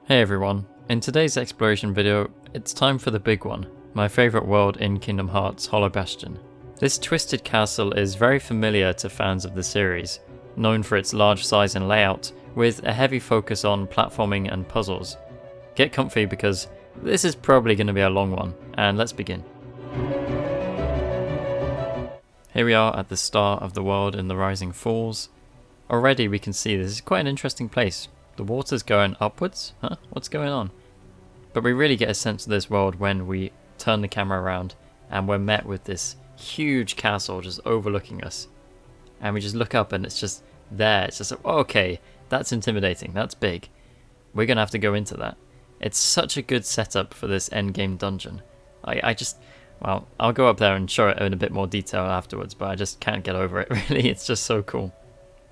Hey everyone, in today's exploration video, it's time for the big one, my favourite world in Kingdom Hearts Hollow Bastion. This twisted castle is very familiar to fans of the series, known for its large size and layout, with a heavy focus on platforming and puzzles. Get comfy because this is probably going to be a long one, and let's begin. Here we are at the start of the world in the Rising Falls. Already we can see this is quite an interesting place. The water's going upwards? Huh? What's going on? But we really get a sense of this world when we turn the camera around and we're met with this huge castle just overlooking us. And we just look up and it's just there. It's just, oh, okay, that's intimidating, that's big. We're going to have to go into that. It's such a good setup for this endgame dungeon. Well, I'll go up there and show it in a bit more detail afterwards, but I just can't get over it really, it's just so cool.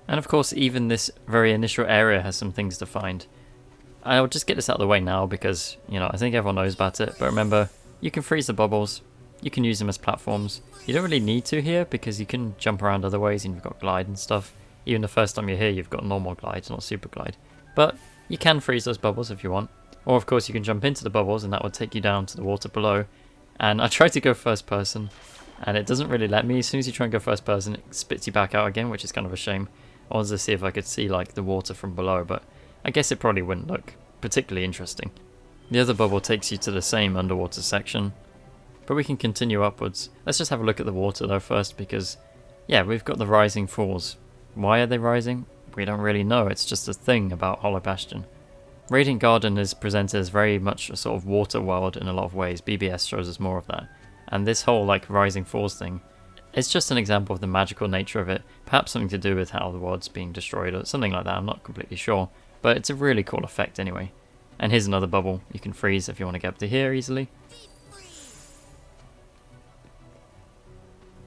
And of course, even this very initial area has some things to find. I'll just get this out of the way now because, I think everyone knows about it. But remember, you can freeze the bubbles. You can use them as platforms. You don't really need to here because you can jump around other ways and you've got glide and stuff. Even the first time you're here, you've got normal glide, not super glide. But you can freeze those bubbles if you want. Or of course, you can jump into the bubbles and that will take you down to the water below. And I tried to go first person and it doesn't really let me. As soon as you try and go first person, it spits you back out again, which is kind of a shame. I wanted to see if I could see like the water from below, but I guess it probably wouldn't look particularly interesting. The other bubble takes you to the same underwater section, but we can continue upwards. Let's just have a look at the water though first because, yeah, we've got the rising falls. Why are they rising? We don't really know, it's just a thing about Hollow Bastion. Radiant Garden is presented as very much a sort of water world in a lot of ways. BBS shows us more of that. And this whole like rising falls thing, it's just an example of the magical nature of it, perhaps something to do with how the world's being destroyed or something like that, I'm not completely sure. But it's a really cool effect anyway. And here's another bubble you can freeze if you want to get up to here easily.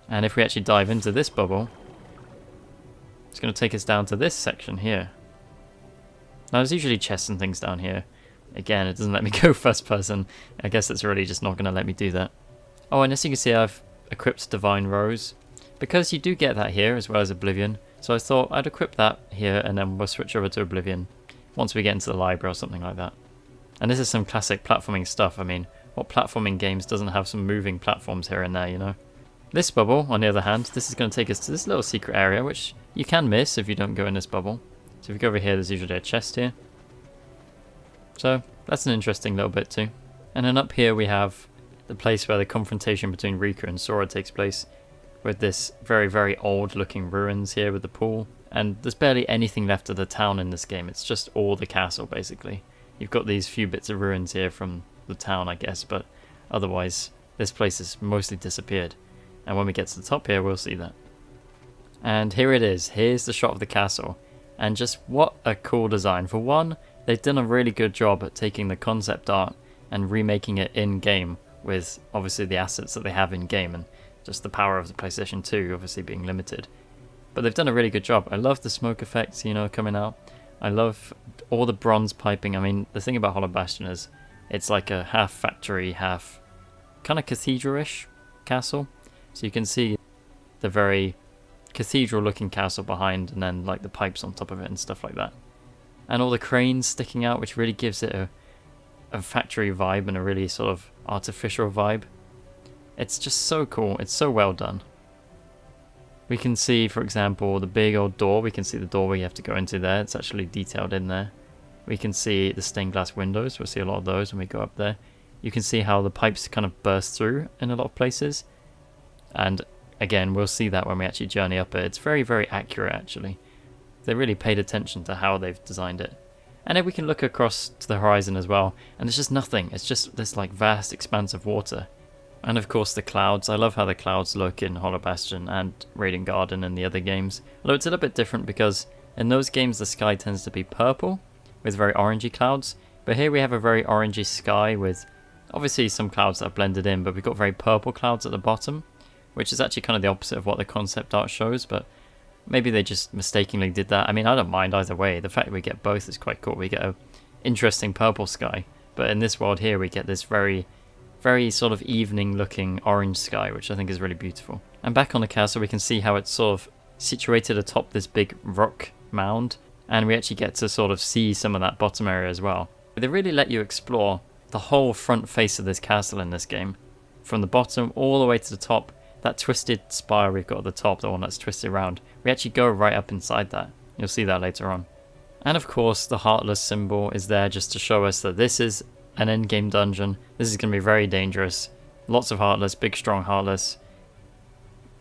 And if we actually dive into this bubble, it's going to take us down to this section here. Now there's usually chests and things down here. Again, it doesn't let me go first person. I guess it's really just not going to let me do that. Oh, and as you can see, I've equipped Divine Rose, because you do get that here as well as Oblivion, so I thought I'd equip that here and then we'll switch over to Oblivion once we get into the library or something like that. And this is some classic platforming stuff. I mean, what platforming games doesn't have some moving platforms here and there, This bubble, on the other hand, this is going to take us to this little secret area, which you can miss if you don't go in this bubble. So if you go over here, there's usually a chest here. So that's an interesting little bit too. And then up here we have the place where the confrontation between Rika and Sora takes place, with this very, very old looking ruins here with the pool. And there's barely anything left of the town in this game, it's just all the castle basically. You've got these few bits of ruins here from the town, I guess, but otherwise this place has mostly disappeared. And when we get to the top here, we'll see that. And here it is, here's the shot of the castle. And just what a cool design. For one, they've done a really good job at taking the concept art and remaking it in-game, with obviously the assets that they have in game and just the power of the PlayStation 2 obviously being limited. But they've done a really good job. I love the smoke effects, coming out. I love all the bronze piping. I mean, the thing about Hollow Bastion is it's like a half factory, half kind of cathedral-ish castle. So you can see the very cathedral looking castle behind and then like the pipes on top of it and stuff like that. And all the cranes sticking out, which really gives it a factory vibe and a really sort of artificial vibe. It's just so cool, it's so well done. We can see, for example, the big old door. We can see the doorway you have to go into there, it's actually detailed in there. We can see the stained glass windows, we'll see a lot of those when we go up there. You can see how the pipes kind of burst through in a lot of places. And again, we'll see that when we actually journey up it. It's very, very accurate actually. They really paid attention to how they've designed it. And then we can look across to the horizon as well, and there's just nothing. It's just this like vast expanse of water. And of course the clouds. I love how the clouds look in Hollow Bastion and Radiant Garden and the other games. Although it's a little bit different because in those games the sky tends to be purple with very orangey clouds. But here we have a very orangey sky with obviously some clouds that are blended in, but we've got very purple clouds at the bottom, which is actually kind of the opposite of what the concept art shows, but maybe they just mistakenly did that. I mean, I don't mind either way. The fact that we get both is quite cool. We get a interesting purple sky, but in this world here we get this very, very sort of evening looking orange sky, which I think is really beautiful. And back on the castle we can see how it's sort of situated atop this big rock mound, and we actually get to sort of see some of that bottom area as well. They really let you explore the whole front face of this castle in this game. From the bottom all the way to the top. That twisted spire we've got at the top, the one that's twisted around, we actually go right up inside that. You'll see that later on. And of course the Heartless symbol is there just to show us that this is an endgame dungeon. This is going to be very dangerous. Lots of Heartless, big strong Heartless.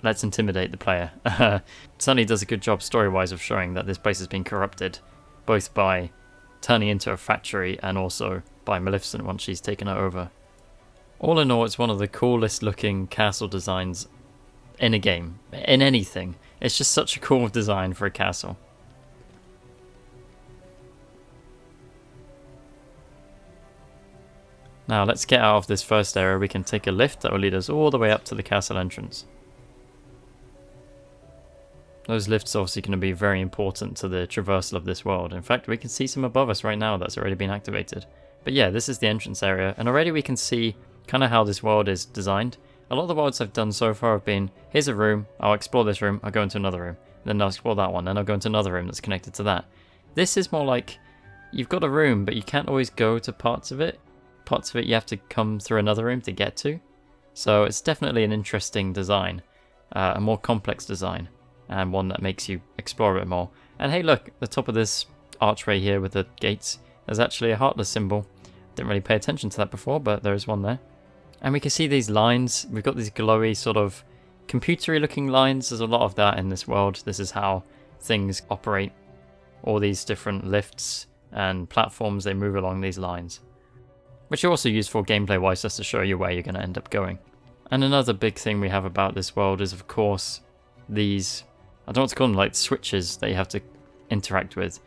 Let's intimidate the player. It certainly does a good job story-wise of showing that this place has been corrupted, both by turning into a factory and also by Maleficent once she's taken it over. All in all, it's one of the coolest looking castle designs in a game, in anything. It's just such a cool design for a castle. Now let's get out of this first area. We can take a lift that will lead us all the way up to the castle entrance. Those lifts are obviously going to be very important to the traversal of this world. In fact, we can see some above us right now that's already been activated. But yeah, this is the entrance area, and already we can see kind of how this world is designed. A lot of the worlds I've done so far have been, here's a room, I'll explore this room, I'll go into another room, then I'll explore that one, then I'll go into another room that's connected to that. This is more like, you've got a room, but you can't always go to parts of it. Parts of it you have to come through another room to get to. So it's definitely an interesting design, a more complex design, and one that makes you explore a bit more. And hey look, the top of this archway here with the gates, there's actually a Heartless symbol. Didn't really pay attention to that before, but there is one there. And we can see these lines. We've got these glowy sort of computery looking lines. There's a lot of that in this world. This is how things operate. All these different lifts and platforms, they move along these lines. Which are also useful gameplay wise just to show you where you're going to end up going. And another big thing we have about this world is of course these, I don't know what to call them, like switches that you have to interact with.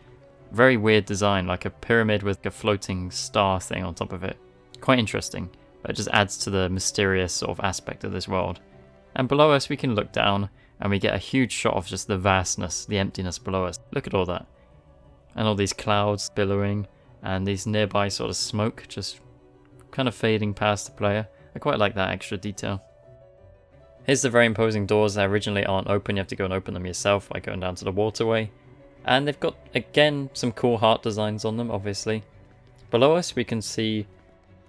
Very weird design, like a pyramid with a floating star thing on top of it. Quite interesting. But it just adds to the mysterious sort of aspect of this world. And below us we can look down and we get a huge shot of just the vastness, the emptiness below us. Look at all that. And all these clouds billowing and these nearby sort of smoke just kind of fading past the player. I quite like that extra detail. Here's the very imposing doors that originally aren't open. You have to go and open them yourself by going down to the Waterway. And they've got, again, some cool heart designs on them, obviously. Below us we can see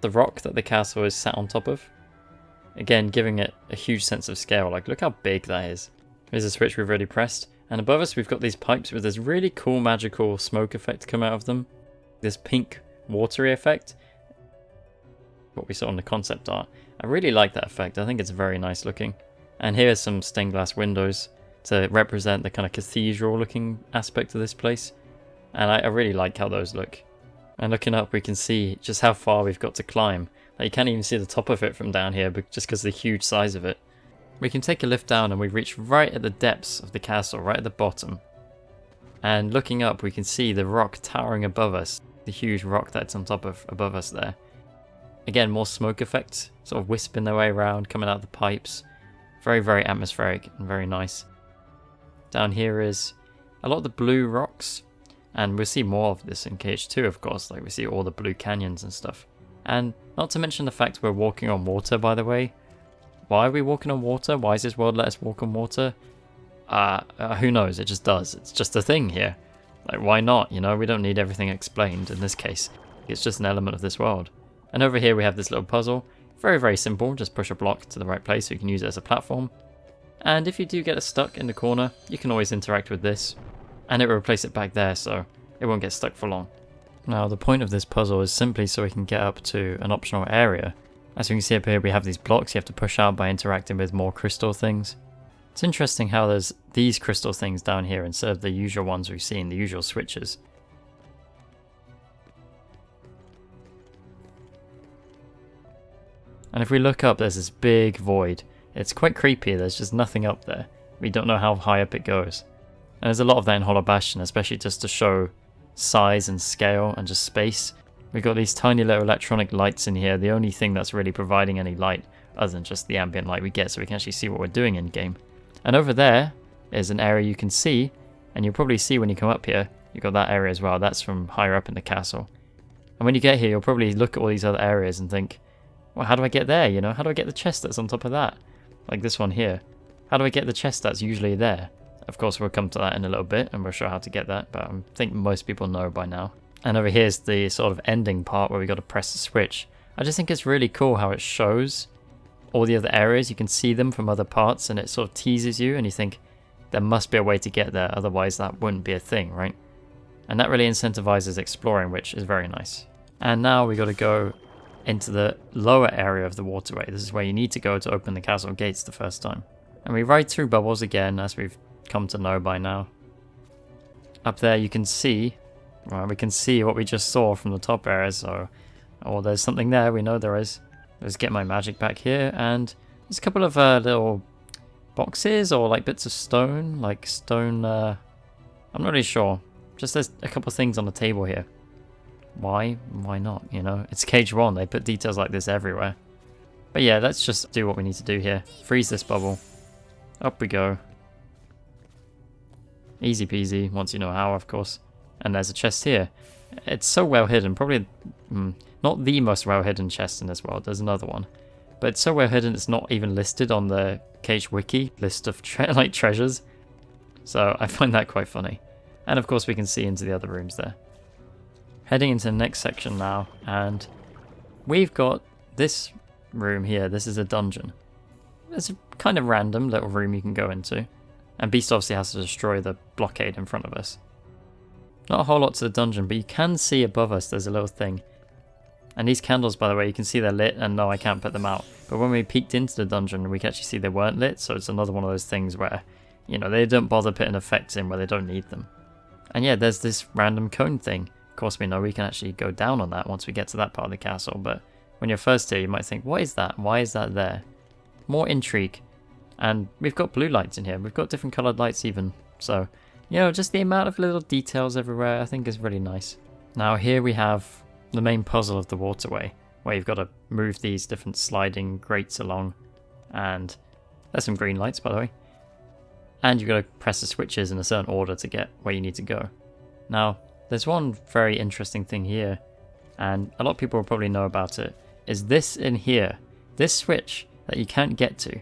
the rock that the castle is sat on top of. Again, giving it a huge sense of scale. Like, look how big that is. Here's a switch we've already pressed. And above us we've got these pipes with this really cool magical smoke effect come out of them. This pink watery effect. What we saw in the concept art. I really like that effect. I think it's very nice looking. And here's some stained glass windows to represent the kind of cathedral looking aspect of this place. And I really like how those look. And looking up we can see just how far we've got to climb. Like, you can't even see the top of it from down here just because of the huge size of it. We can take a lift down and we've reached right at the depths of the castle, right at the bottom. And looking up we can see the rock towering above us. The huge rock that's on top of above us there. Again, more smoke effects, sort of wisping their way around, coming out of the pipes. Very, very atmospheric and very nice. Down here is a lot of the blue rocks. And we'll see more of this in KH2, of course, like we see all the blue canyons and stuff. And not to mention the fact we're walking on water, by the way. Why are we walking on water? Why does this world let us walk on water? Who knows, it just does. It's just a thing here. Like, why not? You know, we don't need everything explained in this case. It's just an element of this world. And over here we have this little puzzle. Very, very simple. Just push a block to the right place so you can use it as a platform. And if you do get stuck in the corner, you can always interact with this. And it will replace it back there, so it won't get stuck for long. Now, the point of this puzzle is simply so we can get up to an optional area. As you can see up here, we have these blocks you have to push out by interacting with more crystal things. It's interesting how there's these crystal things down here instead of the usual ones we've seen, the usual switches. And if we look up, there's this big void. It's quite creepy, there's just nothing up there. We don't know how high up it goes. And there's a lot of that in Hollow Bastion, especially just to show size and scale and just space. We've got these tiny little electronic lights in here, the only thing that's really providing any light other than just the ambient light we get so we can actually see what we're doing in game. And over there is an area you can see, and you'll probably see when you come up here, you've got that area as well, that's from higher up in the castle. And when you get here, you'll probably look at all these other areas and think, well, how do I get there, you know? How do I get the chest that's on top of that? Like this one here. How do I get the chest that's usually there? Of course, we'll come to that in a little bit, and we'll show how to get that, but I think most people know by now. And over here's the sort of ending part where we got to press the switch. I just think it's really cool how it shows all the other areas. You can see them from other parts and it sort of teases you and you think there must be a way to get there, otherwise that wouldn't be a thing, right? And that really incentivizes exploring, which is very nice. And now we got to go into the lower area of the waterway. This is where you need to go to open the castle gates the first time. And we ride through bubbles again, as we've come to know by now. Up there you can see, well, we can see what we just saw from the top area, so... Oh, there's something there, we know there is. Let's get my magic back here, and there's a couple of little boxes, or like bits of stone, I'm not really sure. Just there's a couple of things on the table here. Why? Why not, you know? It's Cage 1, they put details like this everywhere. But yeah, let's just do what we need to do here. Freeze this bubble. Up we go. Easy peasy, once you know how, of course. And there's a chest here. It's so well hidden, probably not the most well hidden chest in this world, there's another one. But it's so well hidden it's not even listed on the Cage Wiki list of treasures. So I find that quite funny. And of course we can see into the other rooms there. Heading into the next section now, and we've got this room here. This is a dungeon. It's a kind of random little room you can go into. And Beast obviously has to destroy the blockade in front of us. Not a whole lot to the dungeon, but you can see above us there's a little thing. And these candles, by the way, you can see they're lit, and no, I can't put them out. But when we peeked into the dungeon, we can actually see they weren't lit, so it's another one of those things where, you know, they don't bother putting effects in where they don't need them. And yeah, there's this random cone thing. Of course, we know we can actually go down on that once we get to that part of the castle, but when you're first here, you might think, what is that? Why is that there? More intrigue. And we've got blue lights in here. We've got different coloured lights even. So, you know, just the amount of little details everywhere I think is really nice. Now here we have the main puzzle of the waterway, where you've got to move these different sliding grates along. And there's some green lights, by the way. And you've got to press the switches in a certain order to get where you need to go. Now, there's one very interesting thing here, and a lot of people will probably know about it, is this in here. This switch that you can't get to.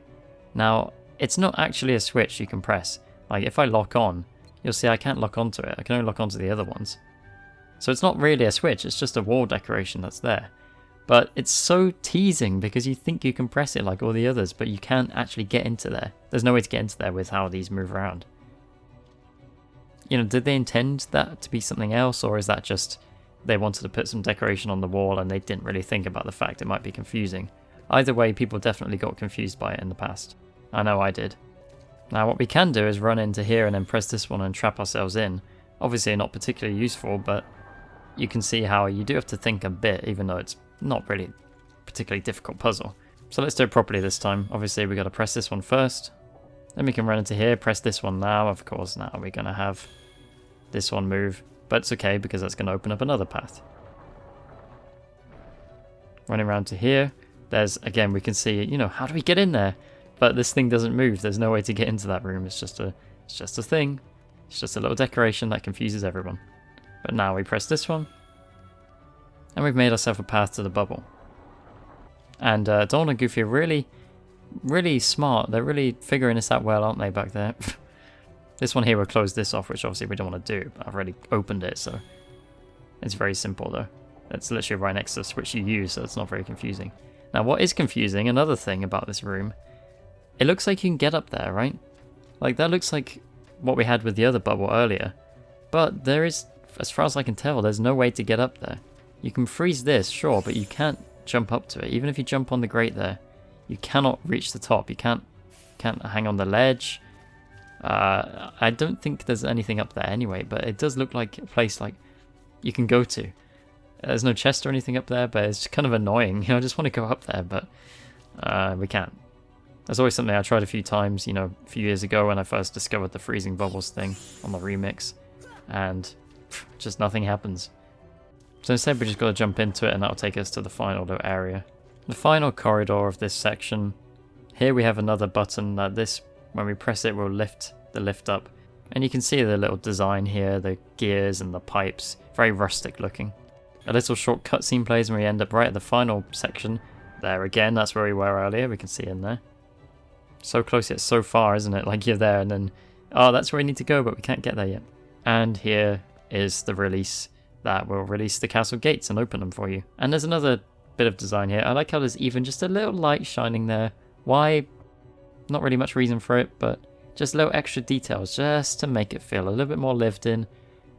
Now, it's not actually a switch you can press. Like, if I lock on, you'll see I can't lock onto it. I can only lock onto the other ones. So it's not really a switch, it's just a wall decoration that's there. But it's so teasing because you think you can press it like all the others, but you can't actually get into there. There's no way to get into there with how these move around. You know, did they intend that to be something else, or is that just they wanted to put some decoration on the wall and they didn't really think about the fact it might be confusing? Either way, people definitely got confused by it in the past. I know I did. Now what we can do is run into here and then press this one and trap ourselves in. Obviously not particularly useful, but you can see how you do have to think a bit, even though it's not really a particularly difficult puzzle. So let's do it properly this time. Obviously we got to press this one first. Then we can run into here, press this one now. Of course now we're going to have this one move, but it's okay because that's going to open up another path. Running around to here, there's, again, we can see, you know, how do we get in there? But this thing doesn't move. There's no way to get into that room. It's just a thing. It's just a little decoration that confuses everyone. But now we press this one, and we've made ourselves a path to the bubble. And Dawn and Goofy are really, really smart. They're really figuring this out well, aren't they, back there? This one here will close this off, which obviously we don't want to do. I've already opened it, so it's very simple though. It's literally right next to the switch you use, so it's not very confusing. Now what is confusing, another thing about this room, it looks like you can get up there, right? Like that looks like what we had with the other bubble earlier. But there is, as far as I can tell, there's no way to get up there. You can freeze this, sure, but you can't jump up to it. Even if you jump on the grate there, you cannot reach the top. You can't hang on the ledge. I don't think there's anything up there anyway, but it does look like a place like you can go to. There's no chest or anything up there, but it's kind of annoying. You know, I just want to go up there, but we can't. There's always something I tried a few times, you know, a few years ago when I first discovered the freezing bubbles thing on the remix, and just nothing happens. So instead we just got to jump into it, and that'll take us to the final little area. The final corridor of this section. Here we have another button that when we press it, will lift the lift up. And you can see the little design here, the gears and the pipes, very rustic looking. A little short cutscene plays and we end up right at the final section. There again, that's where we were earlier, we can see in there. So close yet so far, isn't it? Like you're there and then, oh, that's where we need to go, but we can't get there yet. And here is the release that will release the castle gates and open them for you. And there's another bit of design here. I like how there's even just a little light shining there. Why? Not really much reason for it, but just little extra details just to make it feel a little bit more lived in,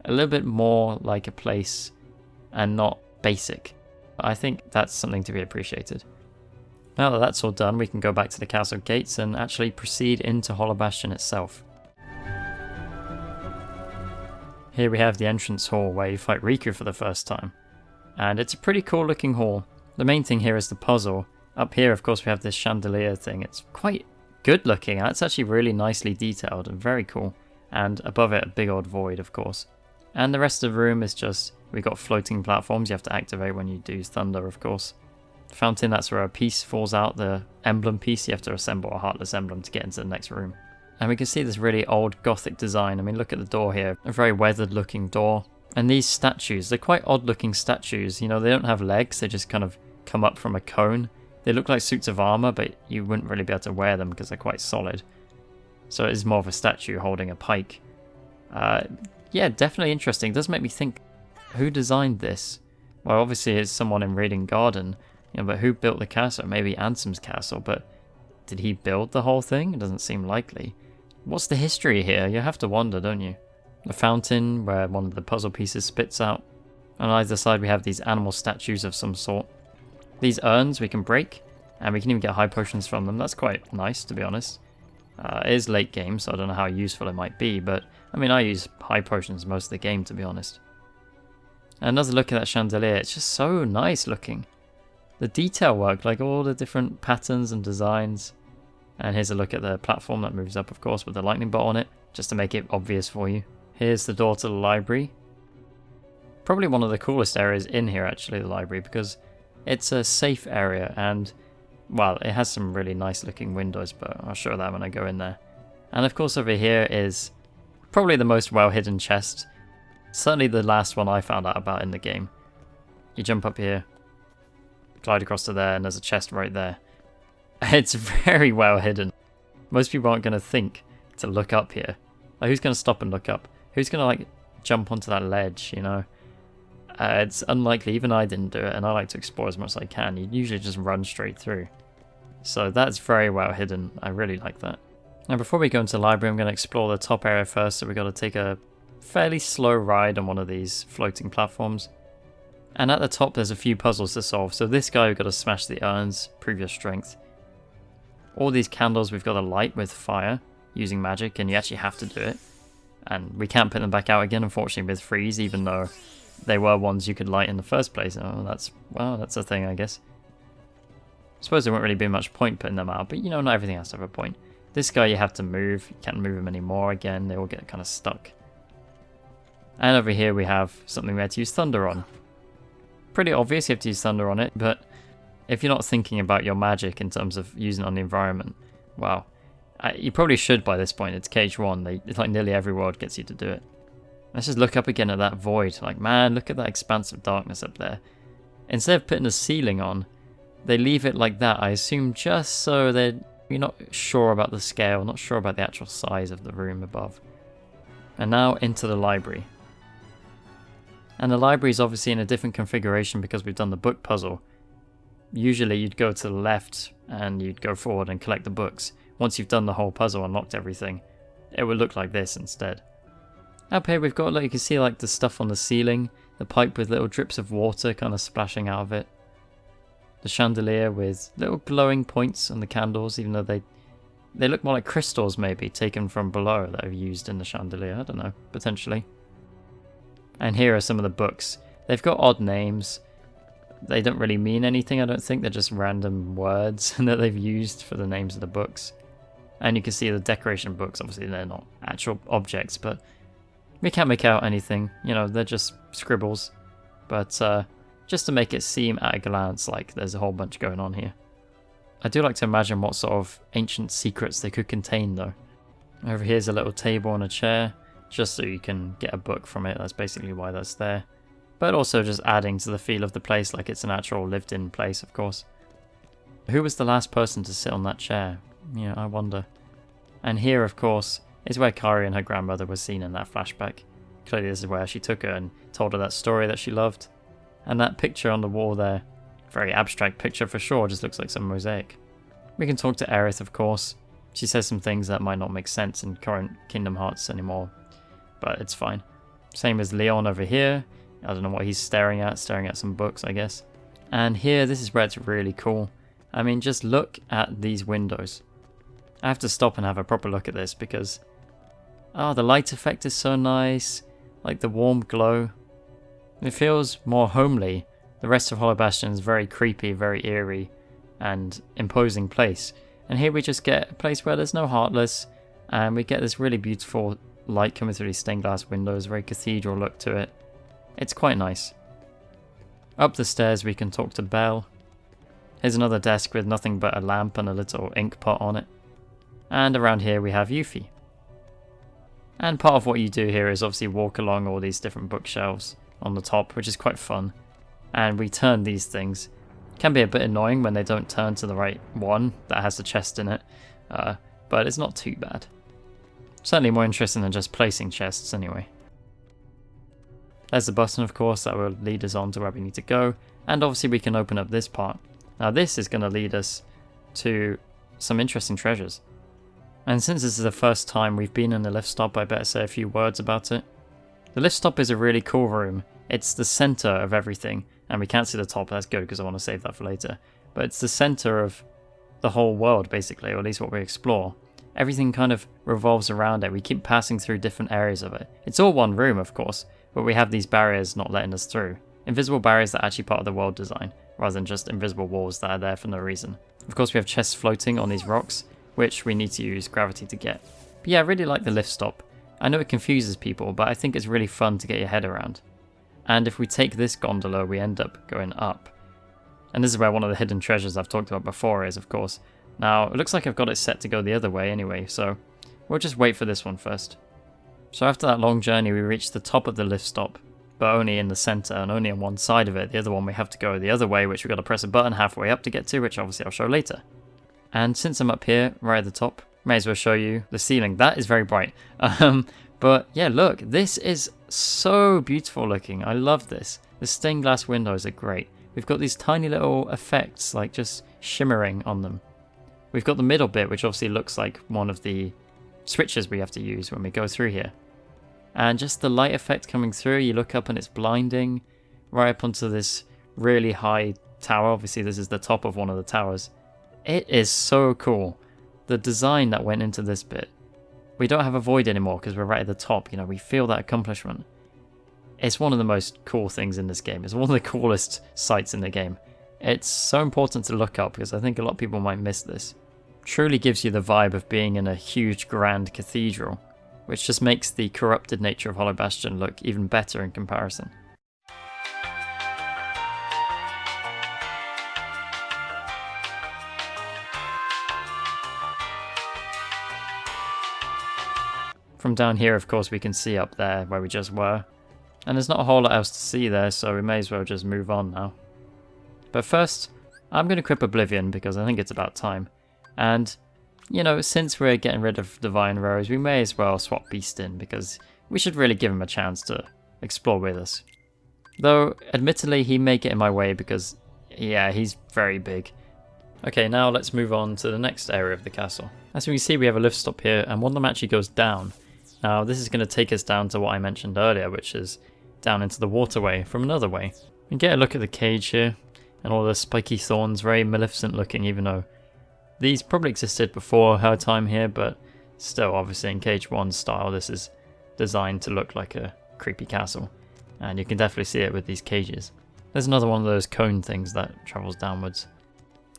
a little bit more like a place and not basic. I think that's something to be appreciated. Now that that's all done, we can go back to the castle gates and actually proceed into Hollow Bastion itself. Here we have the entrance hall where you fight Riku for the first time. And it's a pretty cool looking hall. The main thing here is the puzzle. Up here, of course, we have this chandelier thing. It's quite good looking. It's actually really nicely detailed and very cool. And above it, a big old void, of course. And the rest of the room is just, we've got floating platforms you have to activate when you do thunder, of course. The fountain, that's where a piece falls out, the emblem piece. You have to assemble a heartless emblem to get into the next room. And we can see this really old gothic design. I mean, look at the door here. A very weathered looking door. And these statues, they're quite odd looking statues. You know, they don't have legs. They just kind of come up from a cone. They look like suits of armor, but you wouldn't really be able to wear them because they're quite solid. So it is more of a statue holding a pike. Yeah, definitely interesting. It does make me think, who designed this? Well, obviously it's someone in Radiant Garden. You know, but who built the castle? Maybe Ansem's castle, but did he build the whole thing? It doesn't seem likely. What's the history here? You have to wonder, don't you? The fountain where one of the puzzle pieces spits out. On either side we have these animal statues of some sort. These urns we can break, and we can even get high potions from them. That's quite nice, to be honest. It is late game, so I don't know how useful it might be, but I mean, I use high potions most of the game, to be honest. Another look at that chandelier. It's just so nice looking. The detail work, like all the different patterns and designs. And here's a look at the platform that moves up, of course, with the lightning bolt on it, just to make it obvious for you. Here's the door to the library. Probably one of the coolest areas in here, actually, the library, because it's a safe area and, well, it has some really nice looking windows, but I'll show that when I go in there. And of course over here is probably the most well hidden chest. Certainly the last one I found out about in the game. You jump up here, glide across to there, and there's a chest right there. It's very well hidden. Most people aren't going to think to look up here. Like, who's going to stop and look up? Who's going to, like, jump onto that ledge, you know? It's unlikely. Even I didn't do it, and I like to explore as much as I can. You usually just run straight through. So that's very well hidden. I really like that. Now, before we go into the library, I'm going to explore the top area first, so we've got to take a fairly slow ride on one of these floating platforms. And at the top, there's a few puzzles to solve. So this guy, we've got to smash the urns, prove your strength. All these candles we've got to light with fire using magic, and you actually have to do it. And we can't put them back out again, unfortunately, with freeze, even though they were ones you could light in the first place. Oh, that's a thing, I guess. I suppose there won't really be much point putting them out, but you know, not everything has to have a point. This guy you have to move. You can't move him anymore. Again, they all get kind of stuck. And over here we have something we had to use thunder on. Pretty obvious you have to use thunder on it, but if you're not thinking about your magic in terms of using it on the environment, well, you probably should by this point. It's KH1. It's like nearly every world gets you to do it. Let's just look up again at that void. Like, man, look at that expanse of darkness up there. Instead of putting a ceiling on, they leave it like that, I assume, just so that you're not sure about the scale, not sure about the actual size of the room above. And now into the library. And the library is obviously in a different configuration because we've done the book puzzle. Usually you'd go to the left and you'd go forward and collect the books. Once you've done the whole puzzle, unlocked everything, it would look like this instead. Up here we've got, like, you can see like the stuff on the ceiling, the pipe with little drips of water kind of splashing out of it. The chandelier with little glowing points on the candles, even though they look more like crystals maybe, taken from below that are used in the chandelier, I don't know, potentially. And here are some of the books. They've got odd names. They don't really mean anything, I don't think. They're just random words that they've used for the names of the books. And you can see the decoration books. Obviously, they're not actual objects, but we can't make out anything. You know, they're just scribbles. But just to make it seem at a glance like there's a whole bunch going on here. I do like to imagine what sort of ancient secrets they could contain, though. Over here's a little table and a chair, just so you can get a book from it. That's basically why that's there. But also just adding to the feel of the place, like it's an actual lived-in place, of course. Who was the last person to sit on that chair? Yeah, I wonder. And here, of course, is where Kari and her grandmother were seen in that flashback. Clearly this is where she took her and told her that story that she loved. And that picture on the wall there, very abstract picture for sure, just looks like some mosaic. We can talk to Aerith, of course. She says some things that might not make sense in current Kingdom Hearts anymore, but it's fine. Same as Leon over here. I don't know what he's staring at some books, I guess. And here, this is where it's really cool. I mean, just look at these windows. I have to stop and have a proper look at this because, oh, the light effect is so nice, like the warm glow. It feels more homely. The rest of Hollow Bastion is very creepy, very eerie, and imposing place. And here we just get a place where there's no Heartless, and we get this really beautiful light coming through these stained glass windows, very cathedral look to it. It's quite nice. Up the stairs we can talk to Belle. Here's another desk with nothing but a lamp and a little ink pot on it. And around here we have Yuffie. And part of what you do here is obviously walk along all these different bookshelves on the top, which is quite fun. And we turn these things. Can be a bit annoying when they don't turn to the right one that has the chest in it, but it's not too bad. Certainly more interesting than just placing chests anyway. There's the button, of course, that will lead us on to where we need to go, and obviously we can open up this part. Now this is going to lead us to some interesting treasures. And since this is the first time we've been in the lift stop, I better say a few words about it. The lift stop is a really cool room. It's the center of everything, and we can't see the top, that's good because I want to save that for later. But it's the center of the whole world basically, or at least what we explore. Everything kind of revolves around it. We keep passing through different areas of it. It's all one room, of course, but we have these barriers not letting us through. Invisible barriers that are actually part of the world design, rather than just invisible walls that are there for no reason. Of course we have chests floating on these rocks, which we need to use gravity to get. But yeah, I really like the lift stop. I know it confuses people, but I think it's really fun to get your head around. And if we take this gondola, we end up going up. And this is where one of the hidden treasures I've talked about before is, of course. Now, it looks like I've got it set to go the other way anyway, so we'll just wait for this one first. So after that long journey, we reach the top of the lift stop, but only in the center and only on one side of it. The other one we have to go the other way, which we've got to press a button halfway up to get to, which obviously I'll show later. And since I'm up here, right at the top, may as well show you the ceiling. That is very bright. But yeah, look, this is so beautiful looking. I love this. The stained glass windows are great. We've got these tiny little effects, like just shimmering on them. We've got the middle bit, which obviously looks like one of the switches we have to use when we go through here. And just the light effect coming through, you look up and it's blinding, right up onto this really high tower. Obviously this is the top of one of the towers. It is so cool. The design that went into this bit. We don't have a void anymore because we're right at the top, you know, we feel that accomplishment. It's one of the most cool things in this game. It's one of the coolest sights in the game. It's so important to look up because I think a lot of people might miss this. Truly gives you the vibe of being in a huge grand cathedral, which just makes the corrupted nature of Hollow Bastion look even better in comparison. From down here, of course, we can see up there where we just were. And there's not a whole lot else to see there, so we may as well just move on now. But first, I'm going to equip Oblivion because I think it's about time. And, you know, since we're getting rid of Divine Rose, we may as well swap Beast in because we should really give him a chance to explore with us. Though, admittedly, he may get in my way because, yeah, he's very big. Okay, now let's move on to the next area of the castle. As we can see, we have a lift stop here, and one of them actually goes down. Now, this is going to take us down to what I mentioned earlier, which is down into the Waterway from another way. We can get a look at the cage here, and all the spiky thorns, very Maleficent looking, even though these probably existed before her time here, but still, obviously in Cage 1's style, this is designed to look like a creepy castle. And you can definitely see it with these cages. There's another one of those cone things that travels downwards.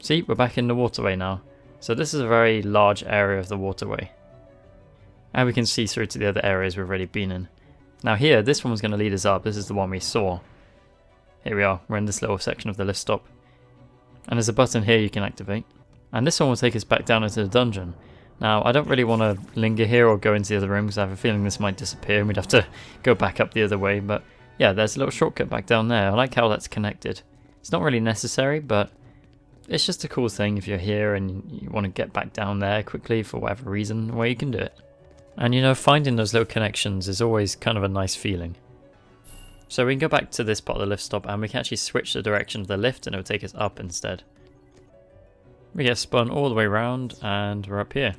See, we're back in the Waterway now. So this is a very large area of the Waterway. And we can see through to the other areas we've already been in. Now here, this one's going to lead us up. This is the one we saw. Here we are. We're in this little section of the lift stop. And there's a button here you can activate. And this one will take us back down into the dungeon. Now, I don't really want to linger here or go into the other room because I have a feeling this might disappear and we'd have to go back up the other way. But yeah, there's a little shortcut back down there. I like how that's connected. It's not really necessary, but it's just a cool thing if you're here and you want to get back down there quickly for whatever reason, where you can do it. And you know, finding those little connections is always kind of a nice feeling. So we can go back to this part of the lift stop and we can actually switch the direction of the lift and it will take us up instead. We get spun all the way around and we're up here.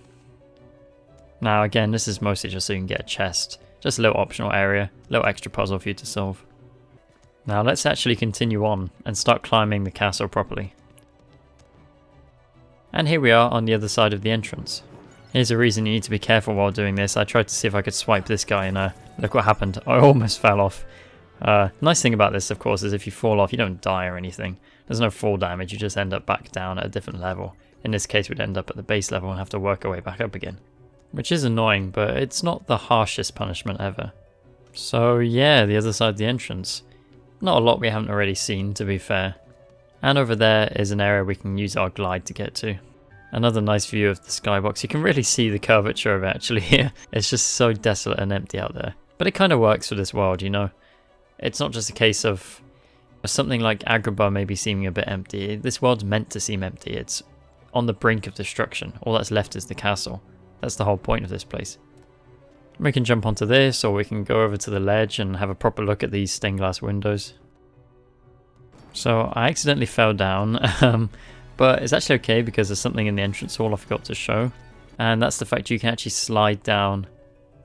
Now again, this is mostly just so you can get a chest. Just a little optional area, a little extra puzzle for you to solve. Now let's actually continue on and start climbing the castle properly. And here we are on the other side of the entrance. Here's a reason you need to be careful while doing this. I tried to see if I could swipe this guy and look what happened. I almost fell off. Nice thing about this, of course, is if you fall off, you don't die or anything. There's no fall damage, you just end up back down at a different level. In this case, we'd end up at the base level and have to work our way back up again. Which is annoying, but it's not the harshest punishment ever. So yeah, the other side of the entrance. Not a lot we haven't already seen, to be fair. And over there is an area we can use our glide to get to. Another nice view of the skybox. You can really see the curvature of it actually here. It's just so desolate and empty out there. But it kind of works for this world, you know. It's not just a case of something like Agrabah maybe seeming a bit empty. This world's meant to seem empty. It's on the brink of destruction. All that's left is the castle. That's the whole point of this place. We can jump onto this, or we can go over to the ledge and have a proper look at these stained glass windows. So I accidentally fell down, but it's actually okay because there's something in the entrance hall I forgot to show. And that's the fact you can actually slide down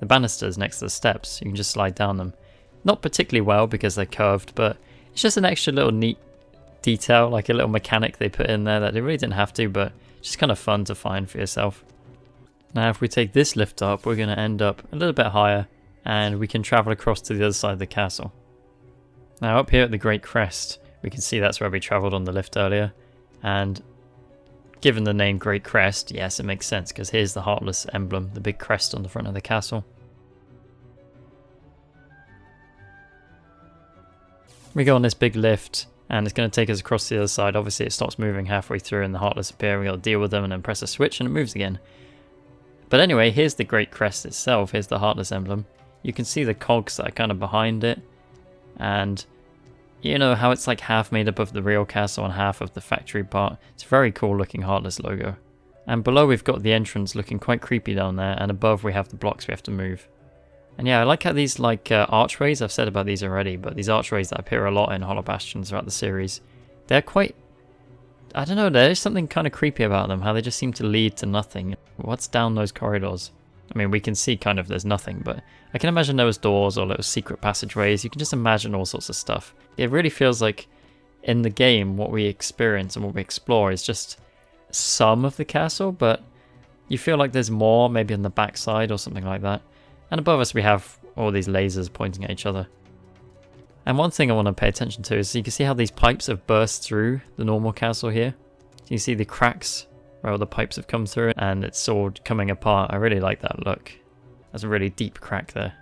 the banisters next to the steps. You can just slide down them. Not particularly well because they're curved, but it's just an extra little neat detail, like a little mechanic they put in there that they really didn't have to, but it's just kind of fun to find for yourself. Now if we take this lift up, we're going to end up a little bit higher and we can travel across to the other side of the castle. Now up here at the Great Crest, we can see that's where we travelled on the lift earlier, and given the name Great Crest, yes, it makes sense because here's the Heartless emblem, the big crest on the front of the castle. We go on this big lift and it's going to take us across the other side. Obviously it stops moving halfway through and the Heartless appear. We got to deal with them and then press a switch and it moves again. But anyway, here's the Great Crest itself. Here's the Heartless emblem. You can see the cogs that are kind of behind it. And you know how it's like half made up of the real castle and half of the factory part. It's a very cool looking Heartless logo. And below we've got the entrance looking quite creepy down there. And above we have the blocks we have to move. And yeah, I like how these archways, I've said about these already, but these archways that appear a lot in Hollow Bastion throughout the series, they're quite, I don't know, there's something kind of creepy about them, how they just seem to lead to nothing. What's down those corridors? I mean, we can see kind of there's nothing, but I can imagine there was doors or little secret passageways. You can just imagine all sorts of stuff. It really feels like in the game, what we experience and what we explore is just some of the castle, but you feel like there's more, maybe on the backside or something like that. And above us we have all these lasers pointing at each other. And one thing I want to pay attention to is you can see how these pipes have burst through the normal castle here. You see the cracks where all the pipes have come through and it's all coming apart. I really like that look. There's a really deep crack there.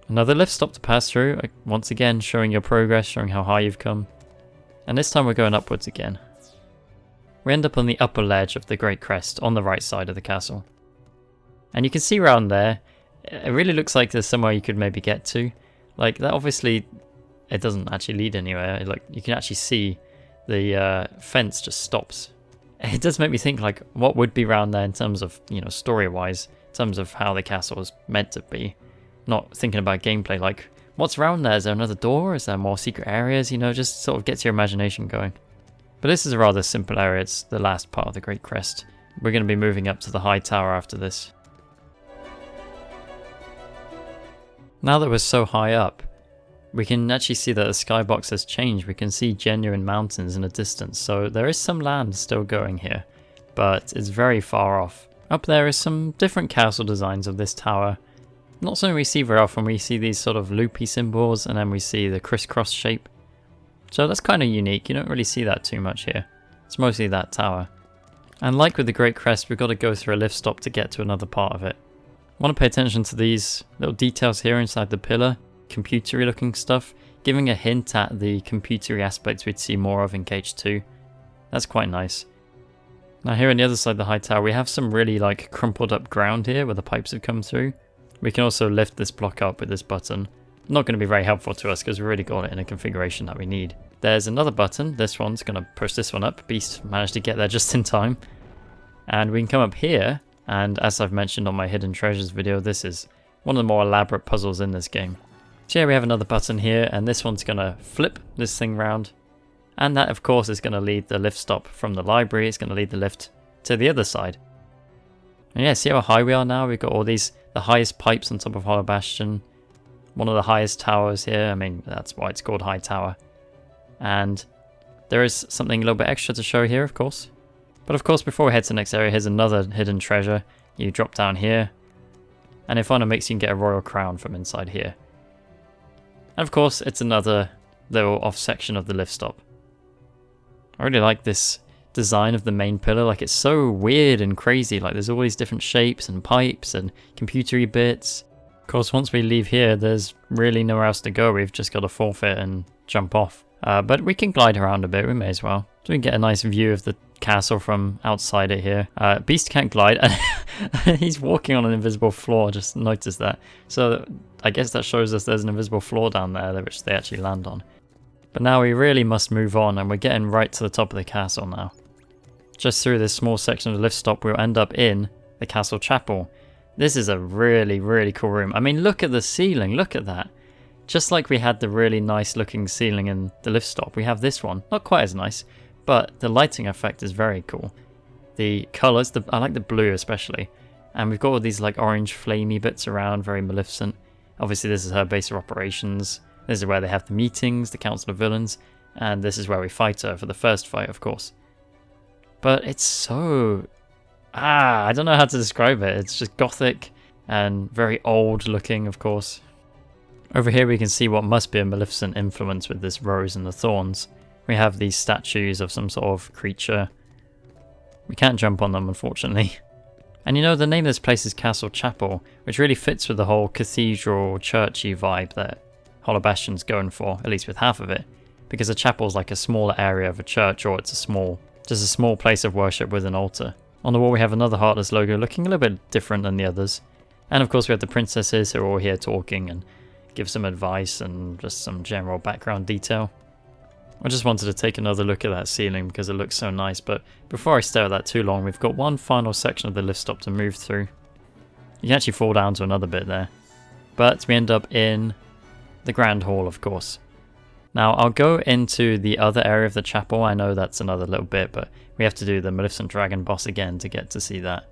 Another lift stop to pass through, once again showing your progress, showing how high you've come. And this time we're going upwards again. We end up on the upper ledge of the Great Crest on the right side of the castle. And you can see around there, it really looks like there's somewhere you could maybe get to. Like that obviously, it doesn't actually lead anywhere. Like you can actually see the fence just stops. It does make me think like what would be around there in terms of, you know, story-wise, in terms of how the castle is meant to be. Not thinking about gameplay, like what's around there? Is there another door? Is there more secret areas? You know, just sort of gets your imagination going. But this is a rather simple area. It's the last part of the Great Crest. We're going to be moving up to the high tower after this. Now that we're so high up, we can actually see that the skybox has changed. We can see genuine mountains in the distance, so there is some land still going here, but it's very far off. Up there is some different castle designs of this tower. Not something we see very often. We see these sort of loopy symbols, and then we see the crisscross shape. So that's kind of unique. You don't really see that too much here. It's mostly that tower. And like with the Great Crest, we've got to go through a lift stop to get to another part of it. I want to pay attention to these little details here inside the pillar, computery looking stuff, giving a hint at the computery aspects we'd see more of in Cage 2. That's quite nice. Now here on the other side of the high tower we have some really like crumpled up ground here where the pipes have come through. We can also lift this block up with this button. Not going to be very helpful to us because we've already got it in a configuration that we need. There's another button, this one's going to push this one up. Beast managed to get there just in time. And we can come up here And as I've mentioned on my hidden treasures video, this is one of the more elaborate puzzles in this game. So yeah, we have another button here, and this one's going to flip this thing round. And that, of course, is going to lead the lift stop from the library. It's going to lead the lift to the other side. And yeah, see how high we are now? We've got all these, the highest pipes on top of Hollow Bastion. One of the highest towers here. I mean, that's why it's called High Tower. And there is something a little bit extra to show here, of course. But of course, before we head to the next area, here's another hidden treasure. You drop down here. And if Honor makes you can get a royal crown from inside here. And of course, it's another little off section of the lift stop. I really like this design of the main pillar. Like, it's so weird and crazy. Like, there's all these different shapes and pipes and computery bits. Of course, once we leave here, there's really nowhere else to go. We've just got to forfeit and jump off. But we can glide around a bit. We may as well. So we can get a nice view of the castle from outside it here. Beast can't glide. He's walking on an invisible floor. Just noticed that. So I guess that shows us there's an invisible floor down there which they actually land on. But now we really must move on, and we're getting right to the top of the castle now. Just through this small section of the lift stop, we'll end up in the castle chapel. This is a really, really cool room. I mean, look at the ceiling. Look at that. Just like we had the really nice looking ceiling in the lift stop, we have this one. Not quite as nice, but the lighting effect is very cool. The colours, I like the blue especially. And we've got all these like orange flamey bits around, very Maleficent. Obviously this is her base of operations. This is where they have the meetings, the Council of Villains. And this is where we fight her for the first fight, of course. But it's so... I don't know how to describe it. It's just gothic and very old looking, of course. Over here we can see what must be a Maleficent influence with this rose and the thorns. We have these statues of some sort of creature. We can't jump on them, unfortunately. And you know, the name of this place is Castle Chapel, which really fits with the whole cathedral, churchy vibe that Hollow Bastion's going for, at least with half of it. Because a chapel's like a smaller area of a church, or it's just a small place of worship with an altar. On the wall we have another Heartless logo looking a little bit different than the others. And of course we have the princesses who are all here talking and give some advice and just some general background detail. I just wanted to take another look at that ceiling because it looks so nice, but before I stare at that too long, we've got one final section of the lift stop to move through. You can actually fall down to another bit there. But we end up in the Grand Hall, of course. Now, I'll go into the other area of the chapel. I know that's another little bit, but we have to do the Maleficent Dragon boss again to get to see that.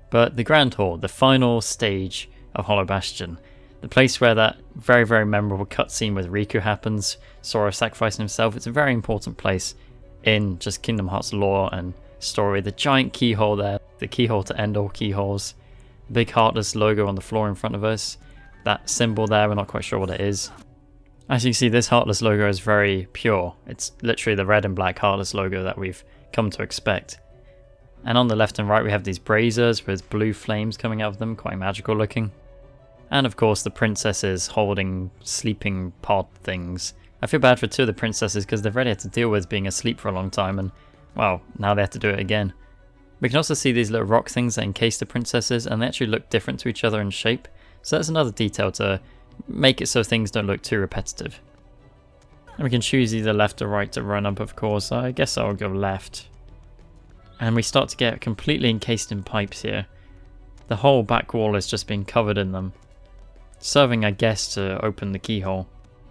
But the Grand Hall, the final stage of Hollow Bastion, the place where that very, very memorable cutscene with Riku happens, Sora sacrificing himself, it's a very important place in just Kingdom Hearts lore and story. The giant keyhole there, the keyhole to end all keyholes, the big Heartless logo on the floor in front of us, that symbol there, we're not quite sure what it is. As you see, this Heartless logo is very pure. It's literally the red and black Heartless logo that we've come to expect. And on the left and right we have these braziers with blue flames coming out of them, quite magical looking. And of course the princesses holding sleeping pod things. I feel bad for two of the princesses because they've already had to deal with being asleep for a long time, and well, now they have to do it again. We can also see these little rock things that encase the princesses, and they actually look different to each other in shape. So that's another detail to make it so things don't look too repetitive. And we can choose either left or right to run up, of course. I guess I'll go left. And we start to get completely encased in pipes here. The whole back wall is just being covered in them, serving, I guess, to open the keyhole.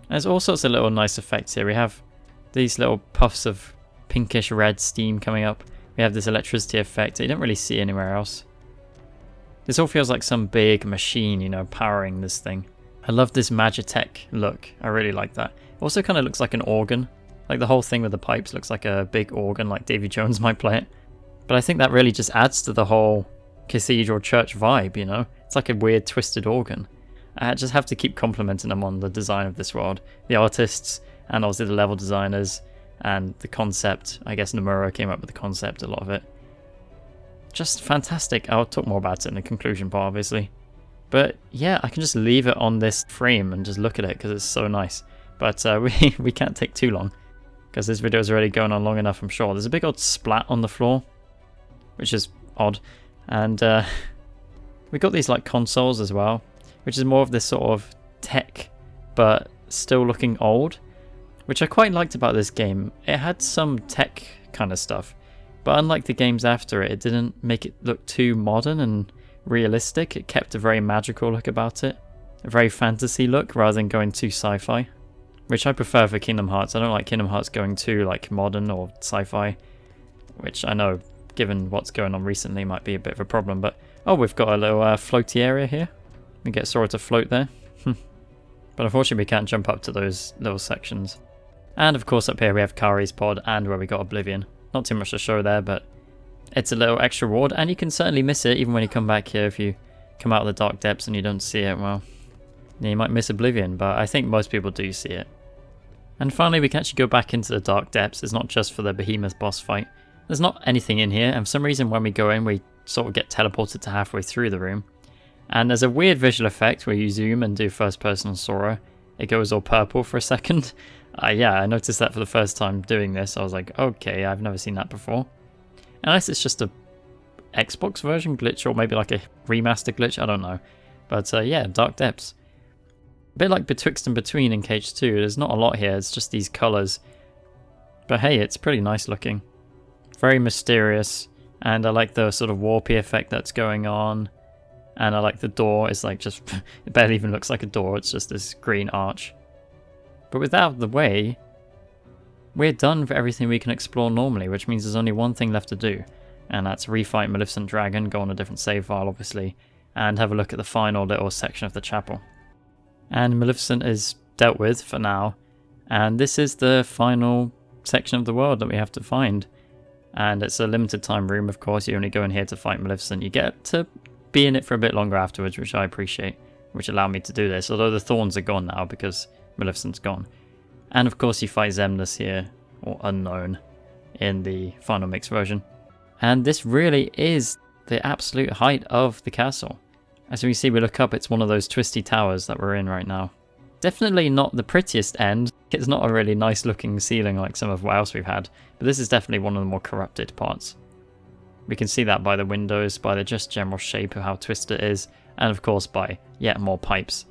There's all sorts of little nice effects here. We have these little puffs of pinkish red steam coming up. We have this electricity effect that you don't really see anywhere else. This all feels like some big machine, you know, powering this thing. I love this Magitech look. I really like that. It also kind of looks like an organ. Like the whole thing with the pipes looks like a big organ, like Davy Jones might play it. But I think that really just adds to the whole cathedral church vibe, you know? It's like a weird twisted organ. I just have to keep complimenting them on the design of this world. The artists, and obviously the level designers, and the concept. I guess Nomura came up with the concept, a lot of it. Just fantastic. I'll talk more about it in the conclusion part, obviously. But yeah, I can just leave it on this frame and just look at it because it's so nice. But we can't take too long because this video is already going on long enough, I'm sure. There's a big old splat on the floor, which is odd. And we got these like consoles as well, which is more of this sort of tech, but still looking old, which I quite liked about this game. It had some tech kind of stuff, But unlike the games after it, it didn't make it look too modern and realistic. It kept a very magical look about it. A very fantasy look rather than going too sci-fi. Which I prefer for Kingdom Hearts. I don't like Kingdom Hearts going too like modern or sci-fi. Which I know, given what's going on recently, might be a bit of a problem. But, oh, we've got a little floaty area here. We get Sora to float there. But unfortunately we can't jump up to those little sections. And of course up here we have Kari's pod and where we got Oblivion. Not too much to show there, but it's a little extra reward, and you can certainly miss it even when you come back here. If you come out of the dark depths and you don't see it, well, yeah, you might miss Oblivion, but I think most people do see it. And finally we can actually go back into the dark depths. It's not just for the Behemoth boss fight. There's not anything in here, and for some reason when we go in we sort of get teleported to halfway through the room. And there's a weird visual effect where you zoom and do first person Sora. It goes all purple for a second. Yeah, I noticed that for the first time doing this. I was like, okay, I've never seen that before. Unless it's just a Xbox version glitch or maybe like a remaster glitch, I don't know. But yeah, Dark Depths. A bit like Betwixt and Between in Cage 2. There's not a lot here, it's just these colours. But hey, it's pretty nice looking. Very mysterious. And I like the sort of warpy effect that's going on. And I like the door. It's like just, it barely even looks like a door. It's just this green arch. But with that out of the way, we're done for everything we can explore normally, which means there's only one thing left to do. And that's refight Maleficent Dragon, go on a different save file obviously, and have a look at the final little section of the chapel. And Maleficent is dealt with for now. And this is the final section of the world that we have to find. And it's a limited time room, of course. You only go in here to fight Maleficent. You get to be in it for a bit longer afterwards, which I appreciate, which allowed me to do this, although the thorns are gone now because Maleficent's gone. And of course you fight Xemnas here, or Unknown, in the final mix version. And this really is the absolute height of the castle. As we see, we look up, it's one of those twisty towers that we're in right now. Definitely not the prettiest end. It's not a really nice looking ceiling like some of what else we've had, but this is definitely one of the more corrupted parts. We can see that by the windows, by the just general shape of how twisted it is, and of course by yet more pipes.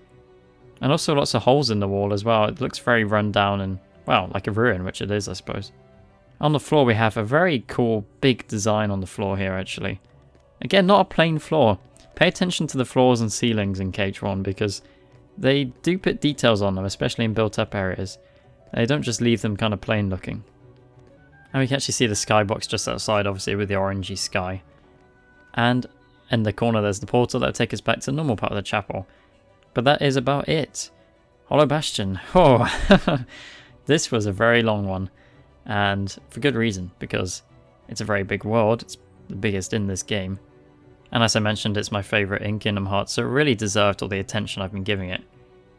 And also lots of holes in the wall as well. It looks very run down and, well, like a ruin, which it is, I suppose. On the floor we have a very cool big design on the floor here actually. Again, not a plain floor. Pay attention to the floors and ceilings in Cage 1 because they do put details on them, especially in built up areas. They don't just leave them kind of plain looking. And we can actually see the skybox just outside, obviously, with the orangey sky. And in the corner there's the portal that will take us back to the normal part of the chapel. But that is about it. Hollow Bastion. Oh, this was a very long one. And for good reason, because it's a very big world. It's the biggest in this game. And as I mentioned, it's my favourite in Kingdom Hearts, so it really deserved all the attention I've been giving it.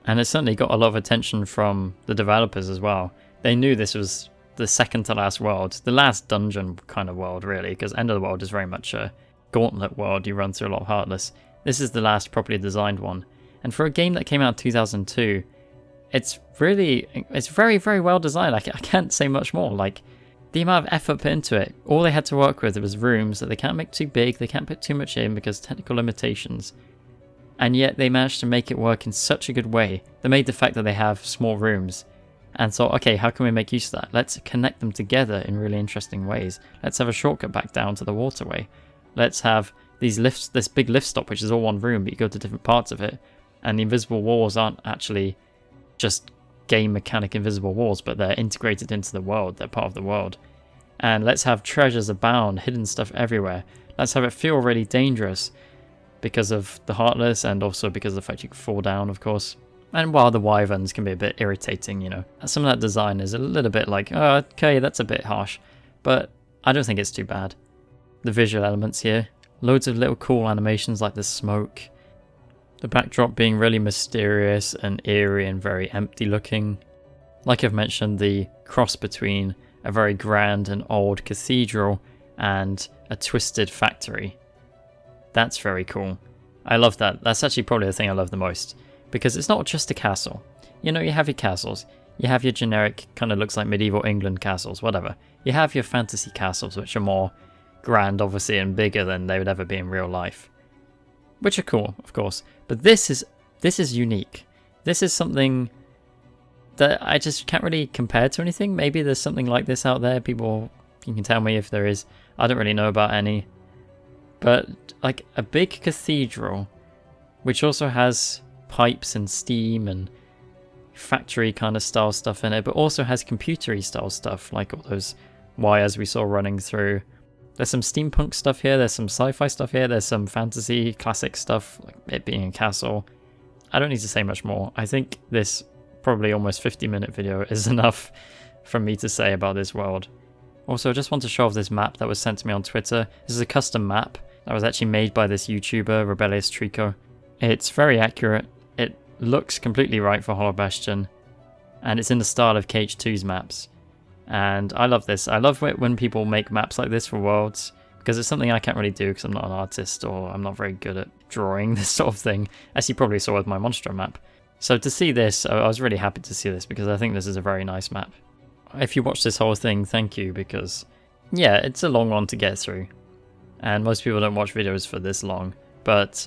And it certainly got a lot of attention from the developers as well. They knew this was the second to last world, the last dungeon kind of world really, because End of the World is very much a gauntlet world, you run through a lot of Heartless. This is the last properly designed one. And for a game that came out in 2002, it's very, very well designed. I can't say much more. Like, the amount of effort put into it, all they had to work with was rooms that they can't make too big, they can't put too much in because of technical limitations. And yet they managed to make it work in such a good way. They made the fact that they have small rooms and thought, okay, how can we make use of that? Let's connect them together in really interesting ways. Let's have a shortcut back down to the waterway. Let's have these lifts, this big lift stop, which is all one room, but you go to different parts of it. And the invisible walls aren't actually just game mechanic invisible walls, but they're integrated into the world. They're part of the world. And let's have treasures abound, hidden stuff everywhere. Let's have it feel really dangerous because of the Heartless and also because of the fact you can fall down, of course. And while the wyverns can be a bit irritating, you know, some of that design is a little bit like, oh, okay, that's a bit harsh. But I don't think it's too bad. The visual elements here, loads of little cool animations like the smoke. The backdrop being really mysterious and eerie and very empty looking. Like I've mentioned, the cross between a very grand and old cathedral and a twisted factory. That's very cool. I love that. That's actually probably the thing I love the most. Because it's not just a castle. You know, you have your castles. You have your generic, kind of looks like medieval England castles, whatever. You have your fantasy castles, which are more grand, obviously, and bigger than they would ever be in real life. Which are cool, of course. But this is unique. This is something that I just can't really compare to anything. Maybe there's something like this out there. People, you can tell me if there is. I don't really know about any. But like a big cathedral, which also has pipes and steam and factory kind of style stuff in it, but also has computery style stuff, like all those wires we saw running through. There's some steampunk stuff here, there's some sci-fi stuff here, there's some fantasy classic stuff, like it being a castle. I don't need to say much more. I think this probably almost 50-minute video is enough for me to say about this world. Also, I just want to show off this map that was sent to me on Twitter. This is a custom map that was actually made by this YouTuber, Rebellious Trico. It's very accurate, it looks completely right for Hollow Bastion, and it's in the style of KH2's maps. And I love this. I love it when people make maps like this for worlds, because it's something I can't really do because I'm not an artist or I'm not very good at drawing this sort of thing, as you probably saw with my Monstro map. So to see this, I was really happy to see this because I think this is a very nice map. If you watch this whole thing, thank you, because yeah, it's a long one to get through. And most people don't watch videos for this long, but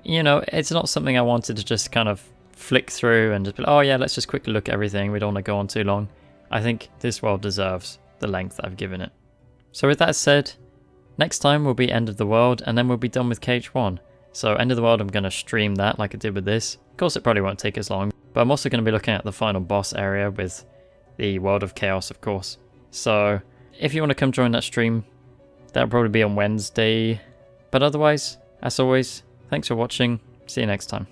you know, it's not something I wanted to just kind of flick through and just be like, oh yeah, let's just quickly look at everything. We don't want to go on too long. I think this world deserves the length I've given it. So with that said, next time will be End of the World, and then we'll be done with KH1. So End of the World, I'm going to stream that like I did with this. Of course, it probably won't take as long, but I'm also going to be looking at the final boss area with the World of Chaos, of course. So if you want to come join that stream, that'll probably be on Wednesday. But otherwise, as always, thanks for watching. See you next time.